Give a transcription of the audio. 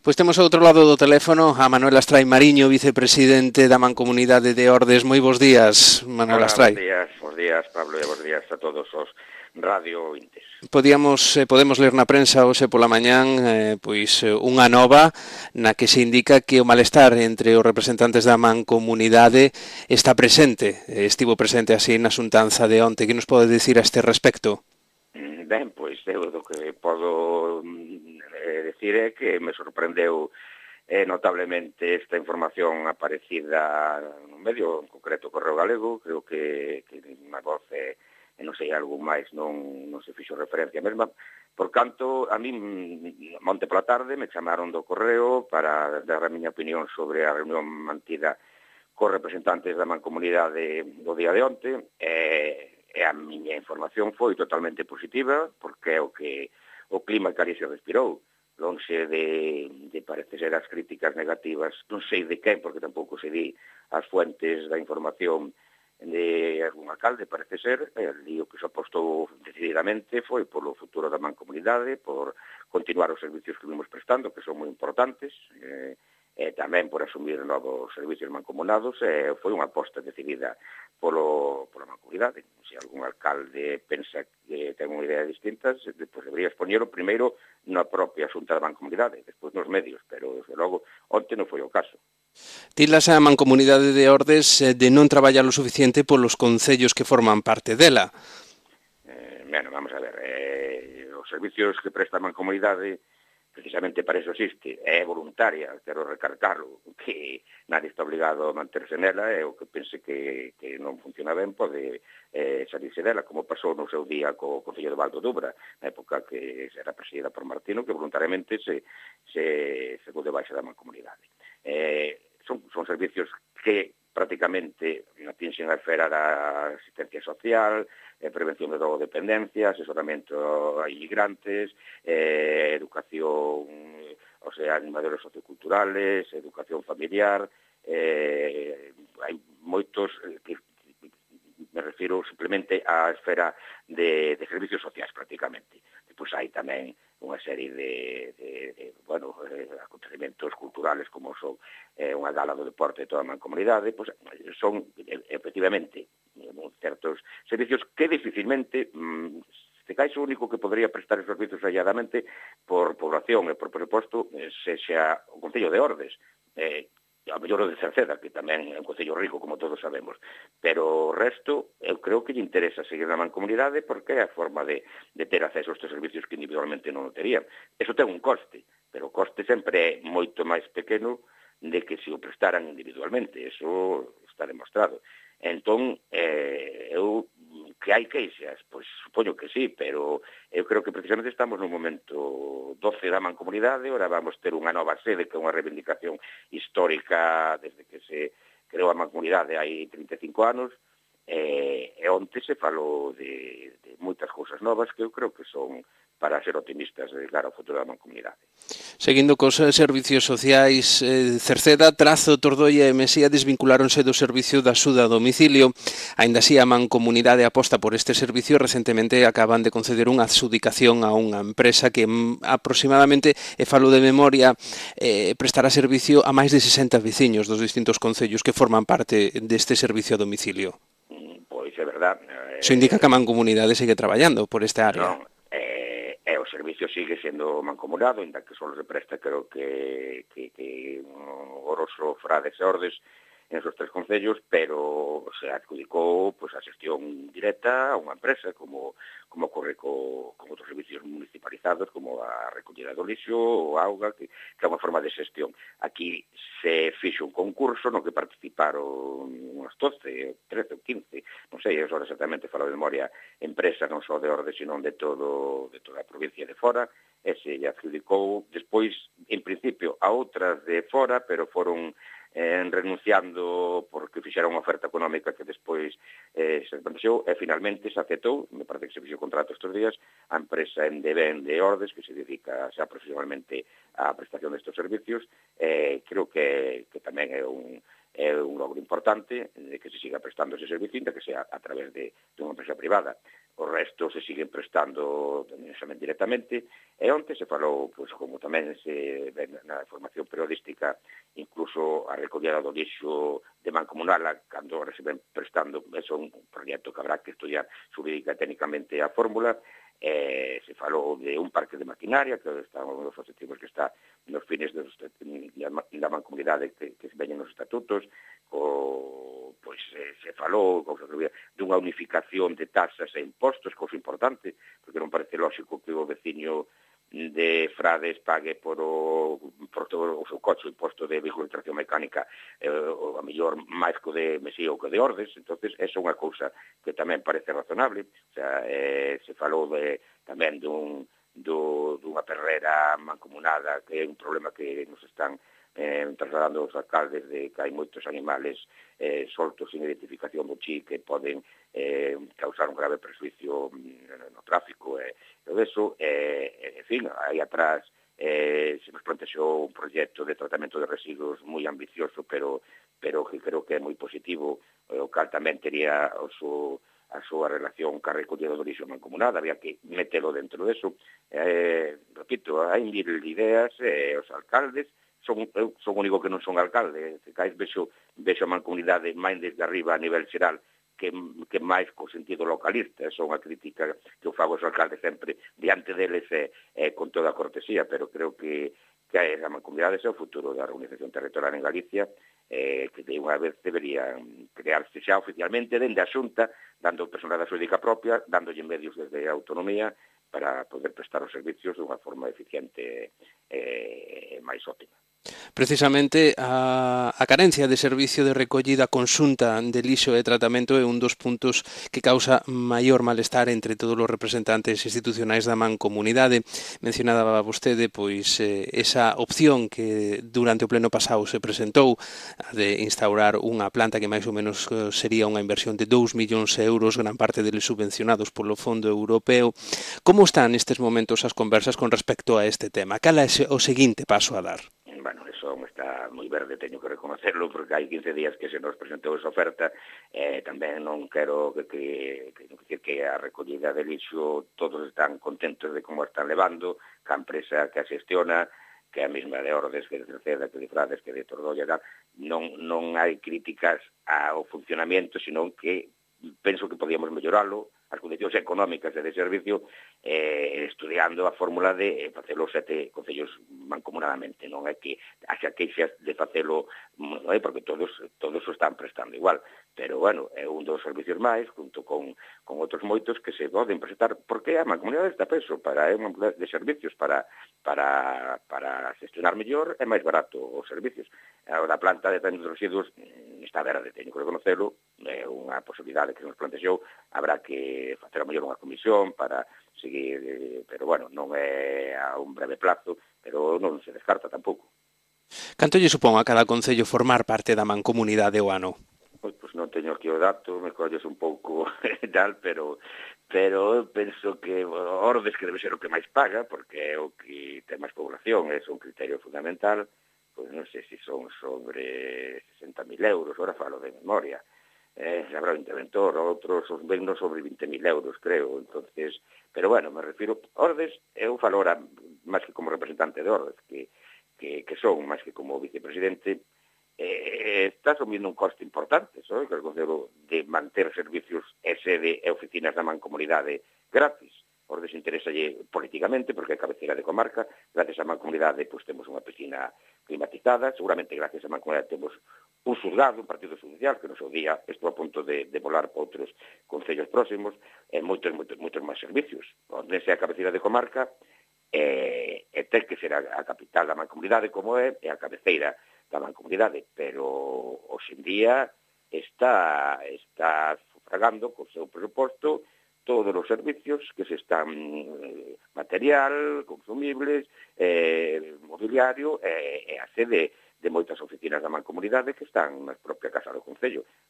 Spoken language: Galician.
Pois temos ao outro lado do teléfono a Manuel Astrai Mariño, vicepresidente da Mancomunidade de Ordes. Moi bons días, Manuel Hola, Astrai. bons días, Pablo, e bons días a todos os radio ointes. Podemos ler na prensa hoxe pola mañán unha nova na que se indica que o malestar entre os representantes da Mancomunidade está presente, estivo presente así na xuntanza de onte. Que nos pode dicir a este respecto? Ben, pois eu do que podo decir é que me sorprendeu notablemente esta información aparecida no medio, en concreto Correo Galego. Creo que na voz e non sei, algo máis non se fixo referencia mesma. Por canto, a min, monte pola tarde, me chamaron do Correo para dar a miña opinión sobre a reunión mantida cos representantes da Mancomunidade do día de onte, e a miña información foi totalmente positiva, porque é o clima que ali se respirou, lonxe de parece ser as críticas negativas, non sei de quen, porque tampouco se di as fuentes da información de algún alcalde, parece ser. Ali o que se apostou decididamente foi polo futuro da Mancomunidade, por continuar os servicios que vimos prestando, que son moi importantes, e tamén por asumir novos servicios mancomunados. Foi unha aposta decidida pola Mancomunidade. Se algún alcalde pensa que ten unha idea distinta, pues debería expoñelo primeiro na propia xunta da Mancomunidade, despois nos medios, pero desde logo onte non foi o caso. Tilas a Mancomunidade de Ordes de non traballar o suficiente polos concellos que forman parte dela. Vamos a ver, os servicios que presta a Mancomunidade precisamente para eso existe, é voluntaria, quero recalcarlo, que nadie está obligado a manterse nela, e o que pense que non funciona ben pode salirse dela, como pasou no seu día co Concello de Val do Dubra, na época que era presidida por Martino, que voluntariamente se deu de baixa da Mancomunidade. Son servicios que prácticamente atinxen a esfera da asistencia social, prevención de drogodependencia, asesoramento a inmigrantes, educación, animadores socioculturales, educación familiar. Hai moitos que me refiro simplemente á esfera de servicios sociais prácticamente. Depois hai tamén unha serie de acontecementos culturales como son unha gala do deporte de toda a Mancomunidade. Pois son efectivamente certos servicios que dificilmente, se cae o único que podría prestar os servicios halladamente por población e por presuposto, sexa o Concello de Ordes, a mellor o de Cerceda, que tamén é un concello rico, como todos sabemos, pero o resto, eu creo que lle interesa seguir na Mancomunidade porque é a forma de ter acceso a estes servicios que individualmente non o terían. Eso ten un coste, pero o coste sempre é moito máis pequeno de que se o prestaran individualmente, eso está demostrado. Entón, que hai queixas? Pois supoño que sí, pero eu creo que precisamente estamos nun momento doce da Mancomunidade. Ora vamos ter unha nova sede, que é unha reivindicación histórica desde que se creou a Mancomunidade hai 35 anos, e onte se falou de moitas cousas novas que eu creo que son para ser optimistas de cara ao futuro da Mancomunidade. Seguindo cos servicios sociais, Cerceda, Trazo, Tordoia e Mesía desvinculáronse do servicio da axuda a domicilio. Aínda así, a Mancomunidade aposta por este servicio. Recentemente acaban de conceder unha adxudicación a unha empresa que aproximadamente, e falo de memoria, prestará servicio a máis de 60 veciños dos distintos concellos que forman parte deste servicio a domicilio. Pois é verdad. Iso indica que a Mancomunidade segue traballando por esta área. Non, o servicio sigue sendo mancomunado, ainda que só se presta, creo que Oroso, Frades e Ordes en esos tres concellos, pero se adjudicou a xestión directa a unha empresa, como ocorre con outros servicios municipalizados, como a recollida do lixo, ou a auga, que é unha forma de xestión. Aquí se fixo un concurso no que participaron unhas 12, 13 ou 15, non sei, agora exactamente falo de memoria, empresas non só de Ordes, sino de toda a provincia de fora, e se adjudicou despois, en principio, a outras de fora, pero foron renunciando porque fixeron unha oferta económica que despois se desvaneceu, e finalmente se aceptou, me parece que se fixo o contrato estes días, a empresa Endeben de Ordes, que se dedica xa profesionalmente á prestación destes servicios. Creo que tamén é é un logro importante de que se siga prestando ese servicio, que sea a través de unha empresa privada. O resto se siguen prestando directamente, e onte se falou, pois, como tamén se ven na formación periodística, incluso a recollida do lixo de mancomunala, cando se ven prestando, é un proxecto que habrá que estudiar xurídica e técnicamente a fórmula. Se falou de un parque de maquinaria, que está un dos objetivos que está nos fines da mancomunidade que veñen nos estatutos. Se falou dunha unificación de tasas e impostos, cousa importante, porque non parece lógico que o veciño de Frades pague por todo o seu coche o imposto de vehículo de tracción mecánica, a mellor máis que o de Mesía ou que o de Ordes. Entonces, esa é unha cousa que tamén parece razonable. O sea, se falou tamén dunha perrera mancomunada, que é un problema que nos están trasladando os alcaldes, de que hai moitos animales soltos sin identificación do chi que poden causar un grave perjuicio no tráfico, e todo eso. En fin, aí atrás se nos plantexou un proxecto de tratamento de residuos moi ambicioso, pero que creo que é moi positivo, o cal tamén tería a súa relación ca recollida do lixo mancomunada, había que metelo dentro deso. Repito, hai mil ideas, os alcaldes, eu son o único que non son alcalde, vexo a mancomunidade máis desde arriba a nivel xeral que máis co sentido localista. Esa é unha crítica que eu fago aos alcaldes sempre diante deles, con toda a cortesía, pero creo que a mancomunidade é o futuro da organización territorial en Galicia, que de unha vez deberían crearse xa oficialmente dende a Xunta, dando personalidade xurídica propia, dándolle medios desde a autonomía para poder prestar os servicios dunha forma eficiente e máis óptima. Precisamente a carencia de servicio de recollida conxunta de lixo e tratamento é un dos puntos que causa maior malestar entre todos os representantes institucionais da mancomunidade. Mencionaba vostede pois esa opción que durante o pleno pasado se presentou, de instaurar unha planta que máis ou menos sería unha inversión de 2 millóns de euros, gran parte deles subvencionados polo Fondo Europeo. Como están nestes momentos as conversas con respecto a este tema? Cal é o seguinte paso a dar? Bueno, eso está moi verde, teño que reconocerlo, porque hai 15 días que se nos presentou esa oferta. Tamén non quero que a recollida de lixo todos están contentos de como están levando, que a empresa que a xestiona, que a mesma de Ordes, que de Cerceda, que de Frades, que de Tordolla, non hai críticas ao funcionamento, senón que penso que podíamos melloralo, as condicións económicas e de servicio, estudiando a fórmula de facelo 7 concellos mancomunadamente. Non é que haxa queixas de facelo, porque todos o están prestando igual, pero, bueno, é un dos servicios máis, junto con outros moitos que se poden presentar, porque a mancomunidade está peso para unha de servicios para gestionar mellor e máis barato os servicios. A planta de tratamento de residuos está verde, teño que reconocelo, é unha posibilidade que nos plantexou, habrá que facer a mellor unha comisión para seguir, pero, bueno, non é a un breve plazo, pero non se descarta tampouco. Canto lle supón a cada concello formar parte da mancomunidade o ano? Pois non teño aquí o dato, me colles un pouco tal, pero eu penso que Ordes, que debe ser o que máis paga, porque é o que ten máis población, é un criterio fundamental, pois non sei se son sobre 60.000 euros, ahora falo de memoria. Habrá un interventor, outros os vennos sobre 20.000 euros, creo. Entonces, pero, bueno, me refiro, Ordes, eu falo ahora máis que como representante de Ordes, que son máis que como vicepresidente, está asumindo un coste importante, que el concello de manter servicios e sede e oficinas da mancomunidade gratis. Ordes interesalle políticamente, porque é cabeceira de comarca, gracias á mancomunidade pois temos unha piscina climatizada, seguramente gracias á mancomunidade temos un xulgado, un partido judicial, que no seu día estou a punto de volar para outros concellos próximos, e moitos máis servicios. Ordes é a cabeceira de comarca, e ten que ser a capital da mancomunidade como é a cabeceira da mancomunidade, pero hoxe en día está sufragando co seu presuposto todos os servicios que se están material, consumibles, mobiliario e a sede de moitas oficinas da mancomunidade que están na propia casa do concello.